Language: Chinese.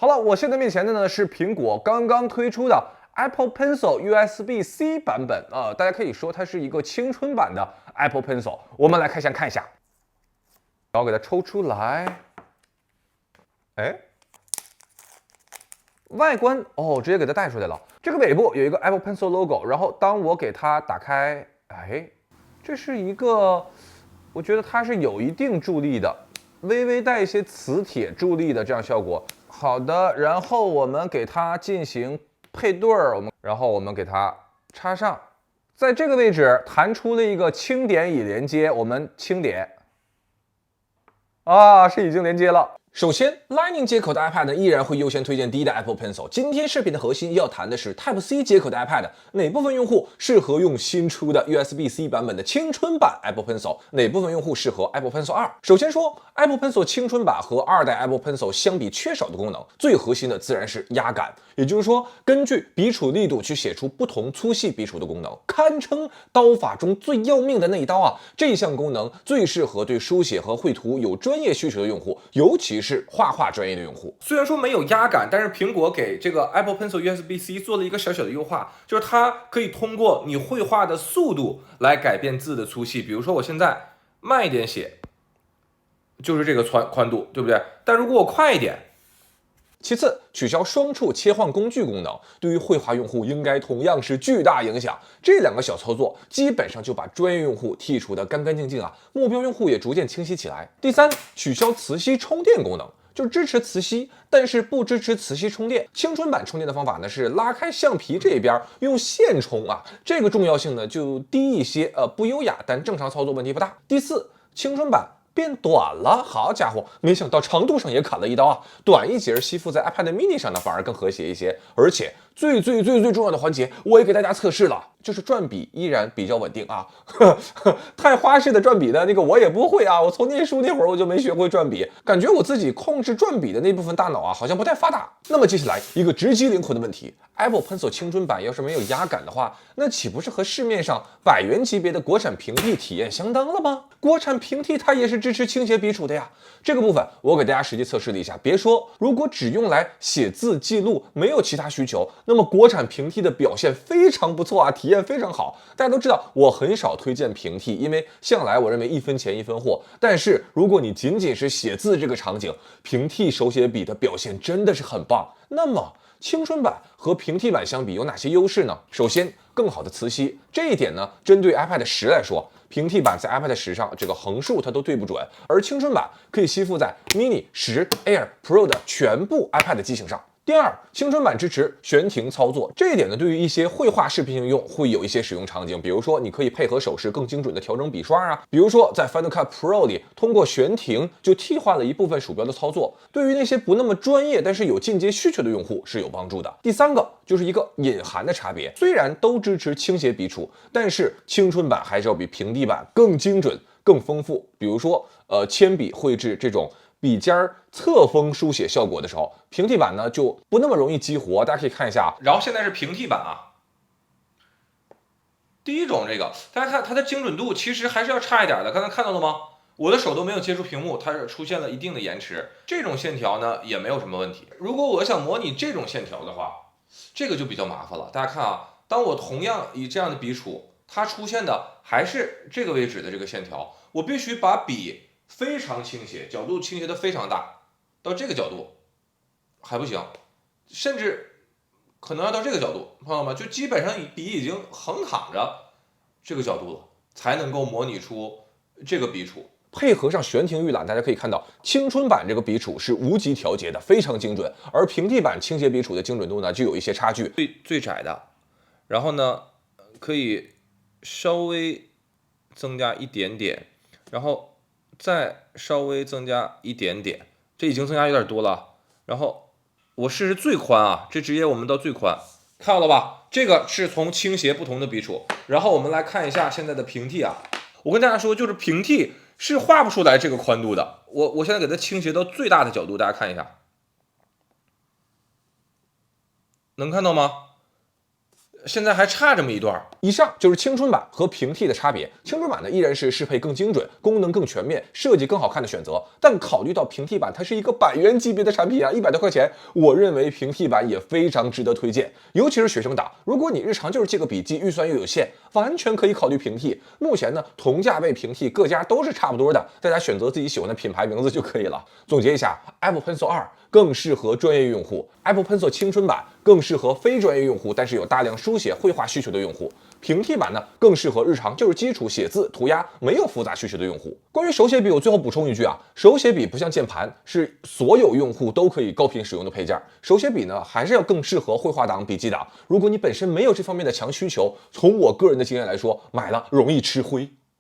好了，我现在面前的呢是苹果刚刚推出的 Apple Pencil USB-C 版本大家可以说它是一个青春版的 Apple Pencil。我们来看一下，然后给它抽出来，哎，外观直接给它带出来了。这个尾部有一个 Apple Pencil logo， 然后当我给它打开，这是一个，我觉得它是有一定助力的，微微带一些磁铁助力的这样效果。好的，然后我们给它进行配对儿，然后我们给它插上，在这个位置弹出了一个轻点已连接，我们轻点，是已经连接了。首先 ，Lightning 接口的 iPad 呢，依然会优先推荐第一代 Apple Pencil。今天视频的核心要谈的是 Type-C 接口的 iPad， 哪部分用户适合用新出的 USB-C 版本的青春版 Apple Pencil， 哪部分用户适合 Apple Pencil 2。首先说 Apple Pencil 青春版和二代 Apple Pencil 相比缺少的功能，最核心的自然是压感，也就是说，根据笔触力度去写出不同粗细笔触的功能，堪称刀法中最要命的那一刀啊！这项功能最适合对书写和绘图有专业需求的用户，尤其是画画专业的用户。虽然说没有压感，但是苹果给这个 Apple Pencil USB-C 做了一个小小的优化，就是它可以通过你绘画的速度来改变字的粗细。比如说我现在慢一点写，就是这个宽度，对不对？但如果我快一点，其次，取消双触切换工具功能，对于绘画用户应该同样是巨大影响。这两个小操作基本上就把专业用户剔除得干干净净啊，目标用户也逐渐清晰起来。第三，取消磁吸充电功能。就支持磁吸，但是不支持磁吸充电。青春版充电的方法呢是拉开橡皮这边用线充啊，这个重要性呢就低一些，不优雅，但正常操作问题不大。第四，青春版变短了，好家伙，没想到长度上也砍了一刀啊！短一截吸附在 iPad mini 上呢，反而更和谐一些。而且最重要的环节，我也给大家测试了，就是转笔依然比较稳定啊。太花式的转笔的那个我也不会啊，我从念书那会儿我就没学会转笔，感觉我自己控制转笔的那部分大脑啊好像不太发达。那么接下来一个直击灵魂的问题 ，Apple Pencil 青春版要是没有压感的话，那岂不是和市面上100元级别的国产平替体验相当了吗？国产平替它也是支持倾斜笔触的呀。这个部分我给大家实际测试了一下，别说如果只用来写字记录，没有其他需求，那么国产平替的表现非常不错啊，体验非常好。大家都知道我很少推荐平替，因为向来我认为1分钱1分货。但是如果你仅仅是写字这个场景，平替手写笔的表现真的是很棒。那么青春版和平替版相比有哪些优势呢？首先，更好的磁吸，这一点呢，针对 iPad 10来说，平替版在 iPad 10上这个横竖它都对不准，而青春版可以吸附在 mini 10 Air Pro 的全部 iPad 机型上。第二，青春版支持悬停操作，这一点呢，对于一些绘画视频应用会有一些使用场景，比如说你可以配合手势更精准的调整笔刷啊，比如说在 Final Cut Pro 里通过悬停就替换了一部分鼠标的操作，对于那些不那么专业但是有进阶需求的用户是有帮助的。第三个就是一个隐含的差别，虽然都支持倾斜笔触，但是青春版还是要比平替版更精准、更丰富，比如说铅笔绘制这种笔尖侧锋书写效果的时候，平替版呢就不那么容易激活。大家可以看一下，然后现在是平替版啊。第一种这个，大家看它的精准度其实还是要差一点的。刚才看到了吗？我的手都没有接触屏幕，它是出现了一定的延迟。这种线条呢也没有什么问题。如果我想模拟这种线条的话，这个就比较麻烦了。大家看啊，当我同样以这样的笔触，它出现的还是这个位置的这个线条，我必须把笔非常倾斜，角度倾斜的非常大，到这个角度还不行，甚至可能要到这个角度，朋友们，就基本上笔已经横躺着这个角度了，才能够模拟出这个笔触。配合上悬停预览，大家可以看到青春版这个笔触是无极调节的，非常精准，而平替版倾斜笔触的精准度呢就有一些差距。最窄的，然后呢可以稍微增加一点点，然后再稍微增加一点点，这已经增加有点多了。然后我试试最宽啊，这直接我们到最宽，看到了吧？这个是从倾斜不同的笔触。然后我们来看一下现在的平替啊，我跟大家说，就是平替是画不出来这个宽度的。我现在给它倾斜到最大的角度，大家看一下，能看到吗？现在还差这么一段。以上就是青春版和平替的差别。青春版呢依然是适配更精准、功能更全面、设计更好看的选择，但考虑到平替版它是一个100元级别的产品啊，100多块钱，我认为平替版也非常值得推荐。尤其是学生党，如果你日常就是记个笔记，预算又有限，完全可以考虑平替。目前呢，同价位平替各家都是差不多的，大家选择自己喜欢的品牌名字就可以了。总结一下 ，Apple Pencil 2更适合专业用户 ，Apple Pencil 青春版更适合非专业用户，但是有大量书写、绘画需求的用户。平替版呢，更适合日常就是基础写字、涂鸦，没有复杂需求的用户。关于手写笔，我最后补充一句啊，手写笔不像键盘，是所有用户都可以高频使用的配件。手写笔呢，还是要更适合绘画党、笔记党。如果你本身没有这方面的强需求，从我个人的经验来说，买了容易吃灰。